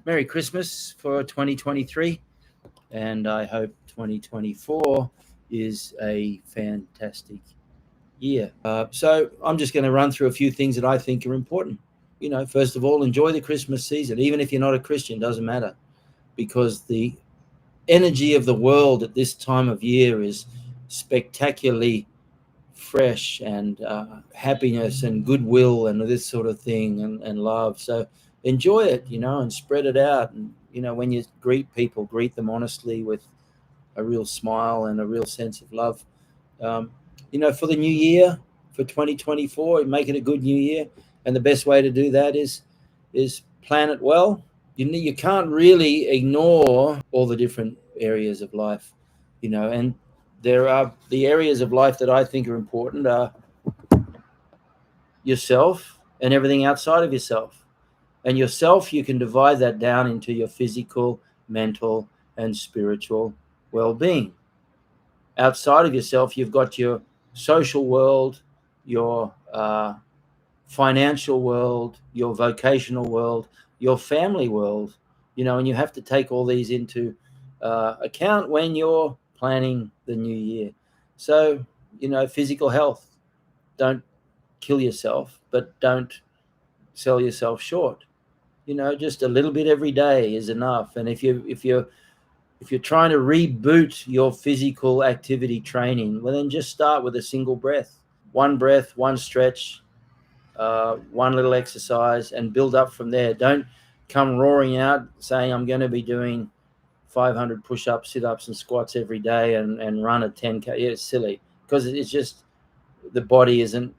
Merry Christmas for 2023, and I hope 2024 is a fantastic year. So I'm just going to run through a few things that I think are important. First of all, enjoy the Christmas season, even if you're not a Christian, doesn't matter, because the energy of the world at this time of year is spectacularly fresh and happiness and goodwill and this sort of thing and love. So enjoy it, and spread it out. And, when you greet people, greet them honestly with a real smile and a real sense of love. Um, for the new year, for 2024, make it a good new year. And the best way to do that is plan it well. You can't really ignore all the different areas of life, and there are the areas of life that I think are important are yourself and everything outside of yourself. And yourself, you can divide that down into your physical, mental, and spiritual well-being. Outside of yourself, you've got your social world, your financial world, your vocational world, your family world, and you have to take all these into account when you're planning the new year. So, physical health, don't kill yourself, but don't sell yourself short. Just a little bit every day is enough. And if you're trying to reboot your physical activity training, well, then just start with a single breath, one stretch, one little exercise, and build up from there. Don't come roaring out saying I'm going to be doing 500 push-ups, sit-ups, and squats every day and run a 10K. Yeah, it's silly, because it's just the body isn't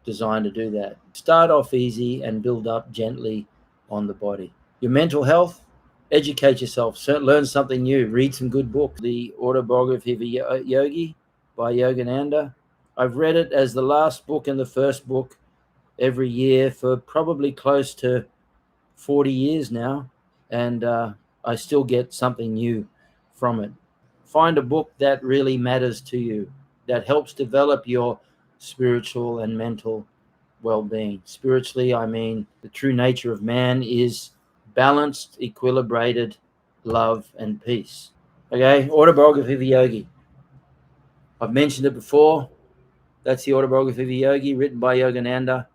designed to do that. Start off easy and build up gently on the body. Your mental health, educate yourself, learn something new, read some good books. The Autobiography of a Yogi by Yogananda. I've read it as the last book and the first book every year for probably close to 40 years now, and I still get something new from it. Find a book that really matters to you, that helps develop your spiritual and mental well-being. Spiritually, I mean, the true nature of man is balanced, equilibrated love and peace. Okay, Autobiography of a Yogi. I've mentioned it before. That's the Autobiography of a Yogi, written by Yogananda.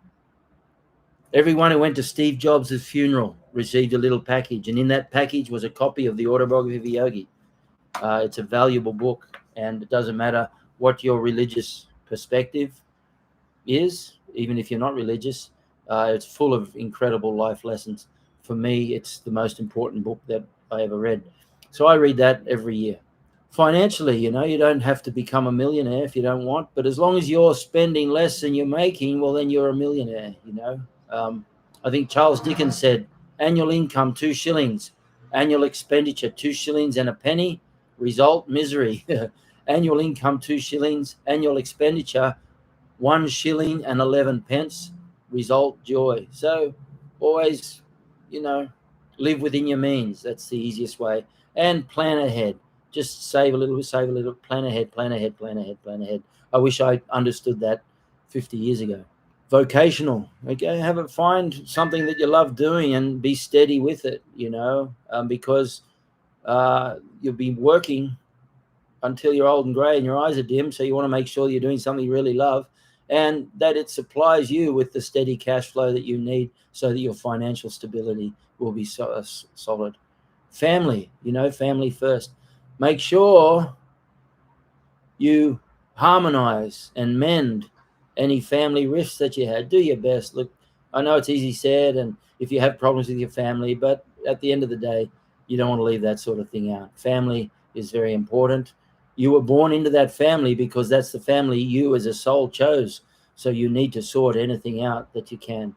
Everyone who went to Steve Jobs' funeral received a little package, and in that package was a copy of the Autobiography of a Yogi. It's a valuable book, and it doesn't matter what your religious perspective is, even if you're not religious. It's full of incredible life lessons. For me, it's the most important book that I ever read. So I read that every year. Financially, you don't have to become a millionaire if you don't want, but as long as you're spending less than you're making, well, then you're a millionaire. I think Charles Dickens said, annual income 2 shillings, annual expenditure 2 shillings and a penny, result misery. Annual income 2 shillings, annual expenditure 1 shilling and 11 pence, result joy. So always, live within your means. That's the easiest way. And plan ahead. Just save a little, plan ahead, plan ahead, plan ahead, plan ahead. I wish I understood that 50 years ago. Vocational. Okay, find something that you love doing and be steady with it, because you'll be working until you're old and gray and your eyes are dim. So you want to make sure you're doing something you really love and that it supplies you with the steady cash flow that you need so that your financial stability will be solid. Family, family first. Make sure you harmonize and mend any family rifts that you had. Do your best. Look, I know it's easy said, and if you have problems with your family, but at the end of the day, you don't want to leave that sort of thing out. Family is very important. You were born into that family because that's the family you as a soul chose. So you need to sort anything out that you can.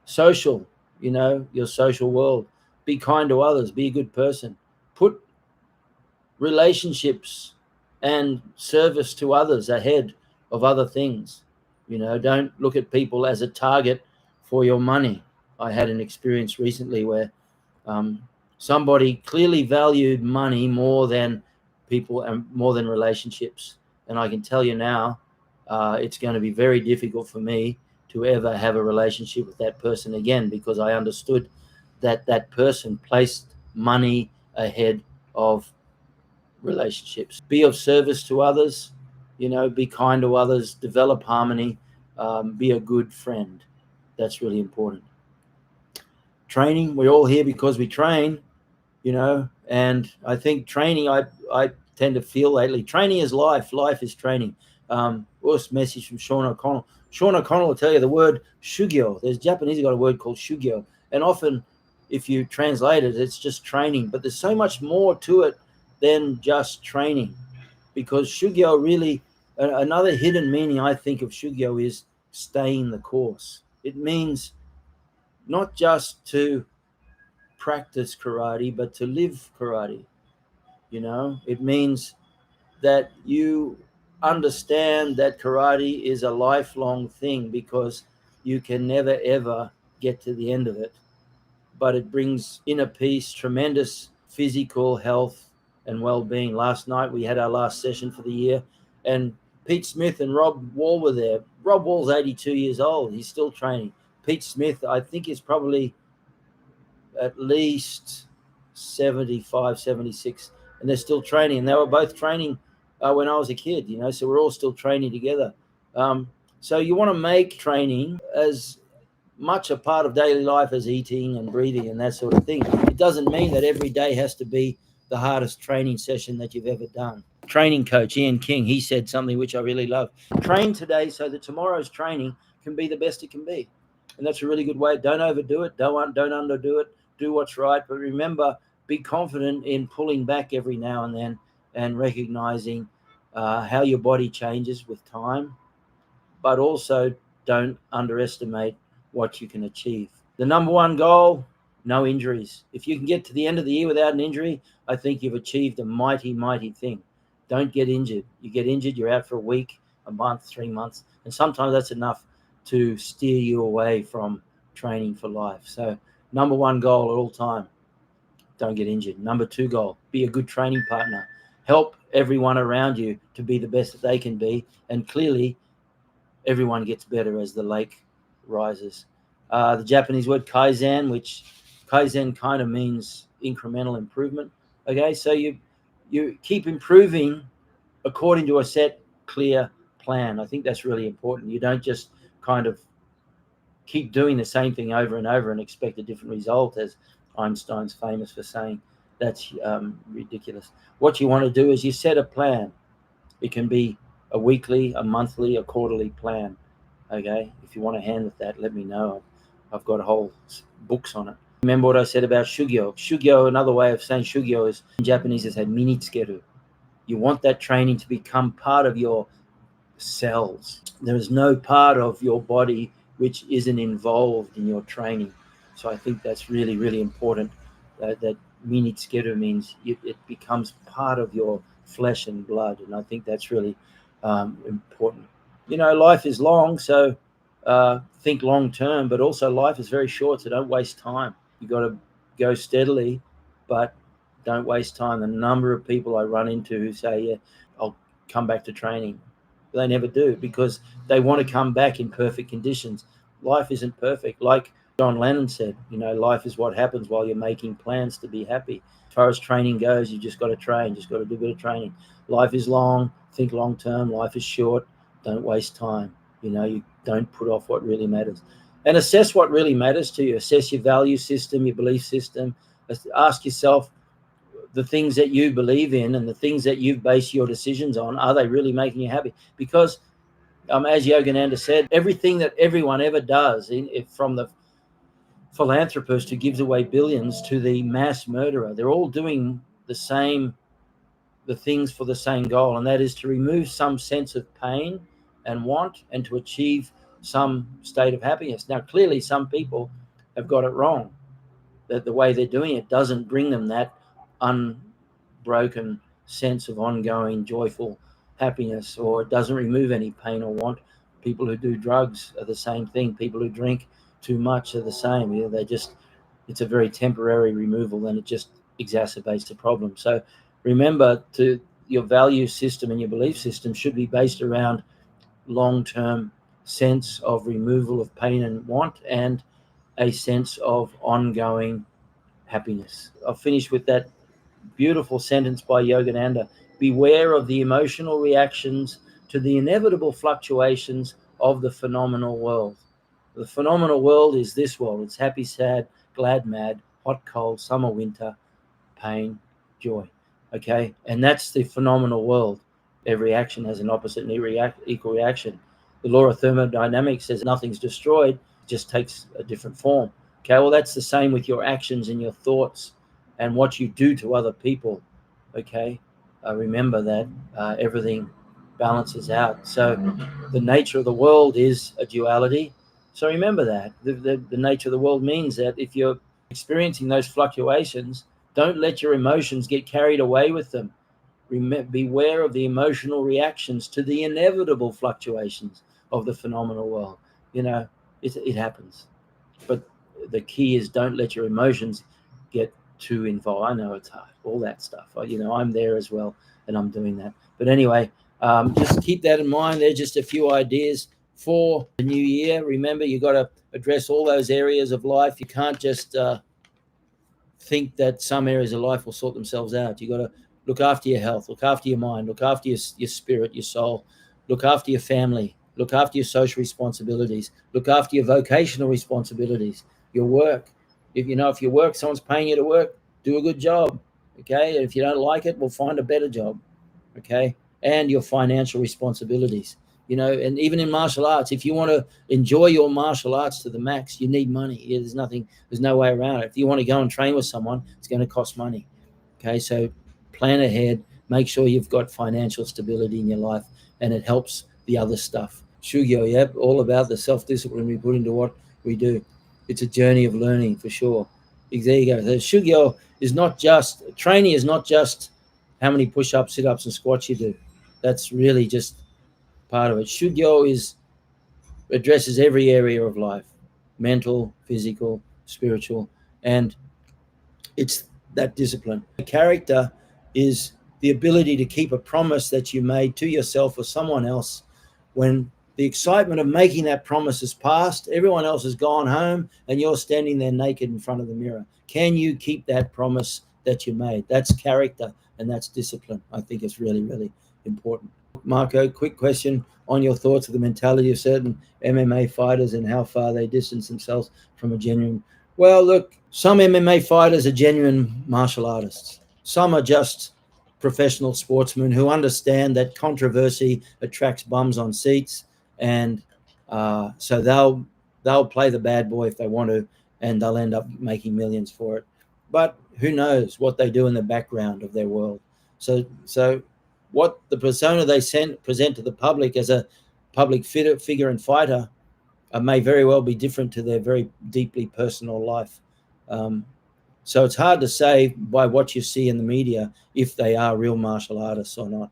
Social, your social world. Be kind to others. Be a good person. Put relationships and service to others ahead of other things. Don't look at people as a target for your money. I had an experience recently where somebody clearly valued money more than people and more than relationships. And I can tell you now, it's going to be very difficult for me to ever have a relationship with that person again, because I understood that that person placed money ahead of relationships. Be of service to others, be kind to others, develop harmony, be a good friend. That's really important. Training, we're all here because we train, and I think training, I tend to feel lately, training is life. Life is training. First message from Sean O'Connell. Sean O'Connell will tell you the word shugyo. There's Japanese got a word called shugyo, and often if you translate it, it's just training. But there's so much more to it than just training, because shugyo really, another hidden meaning I think of shugyo is staying the course. It means not just to practice karate, but to live karate. It means that you understand that karate is a lifelong thing, because you can never ever get to the end of it, but it brings inner peace, tremendous physical health and well-being. Last night we had our last session for the year, and Pete Smith and Rob Wall were there. Rob Wall's 82 years old. He's still training. Pete Smith, I think, is probably at least 75, 76, and they're still training. And they were both training when I was a kid, so we're all still training together. So you want to make training as much a part of daily life as eating and breathing and that sort of thing. It doesn't mean that every day has to be the hardest training session that you've ever done. Training coach Ian King, he said something which I really love. Train today so that tomorrow's training can be the best it can be. And that's a really good way. Don't overdo it. Don't underdo it. Do what's right. But remember, be confident in pulling back every now and then and recognizing how your body changes with time. But also don't underestimate what you can achieve. The number one goal, no injuries. If you can get to the end of the year without an injury, I think you've achieved a mighty, mighty thing. Don't get injured. You get injured, you're out for a week, a month, 3 months, and sometimes that's enough to steer you away from training for life. So number one goal at all time, don't get injured. Number two goal, be a good training partner. Help everyone around you to be the best that they can be, and clearly everyone gets better as the lake rises. The Japanese word kaizen, which kaizen kind of means incremental improvement. Okay, so you keep improving according to a set, clear plan. I think that's really important. You don't just kind of keep doing the same thing over and over and expect a different result, as Einstein's famous for saying. That's ridiculous. What you want to do is you set a plan. It can be a weekly, a monthly, a quarterly plan. Okay, if you want a hand with that, let me know. I've got whole books on it. Remember what I said about shugyo. Shugyo, another way of saying shugyo is, in Japanese, is minitsukeru. You want that training to become part of your cells. There is no part of your body which isn't involved in your training. So I think that's really, really important. That minitsukeru means it becomes part of your flesh and blood, and I think that's really important. Life is long, so think long term, but also life is very short, so don't waste time. You got to go steadily, but don't waste time. The number of people I run into who say, yeah, I'll come back to training, they never do, because they want to come back in perfect conditions. Life isn't perfect. Like John Lennon said, life is what happens while you're making plans to be happy. As far as training goes, you just got to train, just got to do a bit of training. Life is long, think long term. Life is short, don't waste time. You don't put off what really matters. And assess what really matters to you. Assess your value system, your belief system. Ask yourself, the things that you believe in and the things that you base your decisions on, are they really making you happy? Because as Yogananda said, everything that everyone ever does, from the philanthropist who gives away billions to the mass murderer, they're all doing the things for the same goal, and that is to remove some sense of pain and want, and to achieve some state of happiness. Now, clearly, some people have got it wrong, that the way they're doing it doesn't bring them that unbroken sense of ongoing joyful happiness, or it doesn't remove any pain or want. People who do drugs are the same thing. People who drink too much are the same. It's a very temporary removal, and it just exacerbates the problem. So remember, your value system and your belief system should be based around long-term sense of removal of pain and want, and a sense of ongoing happiness. I'll finish with that beautiful sentence by Yogananda: beware of the emotional reactions to the inevitable fluctuations of the phenomenal world. The phenomenal world is this world. It's happy, sad, glad, mad, hot, cold, summer, winter, pain, joy. Okay? And that's the phenomenal world. Every action has an opposite and equal reaction. The law of thermodynamics says nothing's destroyed, it just takes a different form. Okay, well, that's the same with your actions and your thoughts and what you do to other people. Okay, remember that everything balances out. So the nature of the world is a duality. So remember that. The nature of the world means that if you're experiencing those fluctuations, don't let your emotions get carried away with them. Beware of the emotional reactions to the inevitable fluctuations of the phenomenal world. It happens. But the key is don't let your emotions get too involved. I know it's hard, all that stuff. I'm there as well, and I'm doing that. But anyway, just keep that in mind. There's just a few ideas for the new year. Remember, you got to address all those areas of life. You can't just think that some areas of life will sort themselves out. You got to look after your health, look after your mind, look after your spirit, your soul, look after your family, look after your social responsibilities, look after your vocational responsibilities, your work. If your work, someone's paying you to work, do a good job. Okay. And if you don't like it, we'll find a better job. Okay. And your financial responsibilities. And even in martial arts, if you want to enjoy your martial arts to the max, you need money. There's no way around it. If you want to go and train with someone, it's going to cost money. Okay, so plan ahead, make sure you've got financial stability in your life, and it helps the other stuff. Shugyo, yep, all about the self-discipline we put into what we do. It's a journey of learning for sure. There you go. The Shugyo is not just, training is not just how many push-ups, sit-ups, and squats you do. That's really just part of it. Shugyo addresses every area of life: mental, physical, spiritual, and it's that discipline. Character is the ability to keep a promise that you made to yourself or someone else. When the excitement of making that promise is past, everyone else has gone home, and you're standing there naked in front of the mirror. Can you keep that promise that you made? That's character, and that's discipline. I think it's really, really important. Marco, quick question on your thoughts of the mentality of certain MMA fighters and how far they distance themselves from a genuine. Well, look, some MMA fighters are genuine martial artists. Some are just professional sportsmen who understand that controversy attracts bums on seats, and so they'll play the bad boy if they want to, and they'll end up making millions for it. But who knows what they do in the background of their world? So what the persona they present to the public as a public figure and fighter may very well be different to their very deeply personal life. So it's hard to say by what you see in the media if they are real martial artists or not.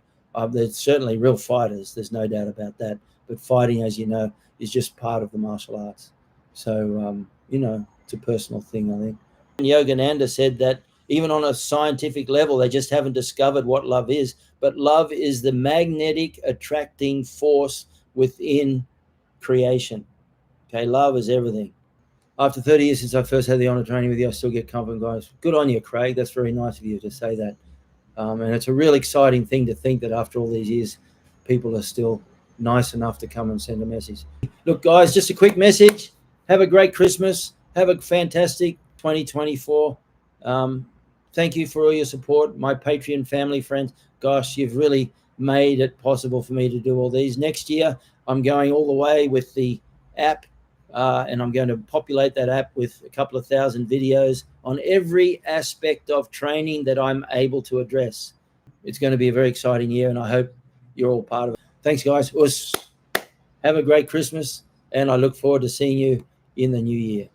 They're certainly real fighters. There's no doubt about that. But fighting, as you know, is just part of the martial arts. So, it's a personal thing, I think. Yogananda said that even on a scientific level, they just haven't discovered what love is. But love is the magnetic attracting force within creation. Okay, love is everything. After 30 years since I first had the honor of training with you, I still get compliment, guys. Good on you, Craig. That's very nice of you to say that. And it's a real exciting thing to think that after all these years, people are still nice enough to come and send a message. Look, guys, just a quick message. Have a great Christmas. Have a fantastic 2024. Thank you for all your support, my Patreon family, friends. Gosh, you've really made it possible for me to do all these. Next year, I'm going all the way with the app, and I'm going to populate that app with a couple of thousand videos on every aspect of training that I'm able to address. It's going to be a very exciting year, and I hope you're all part of it. Thanks, guys. Have a great Christmas, and I look forward to seeing you in the new year.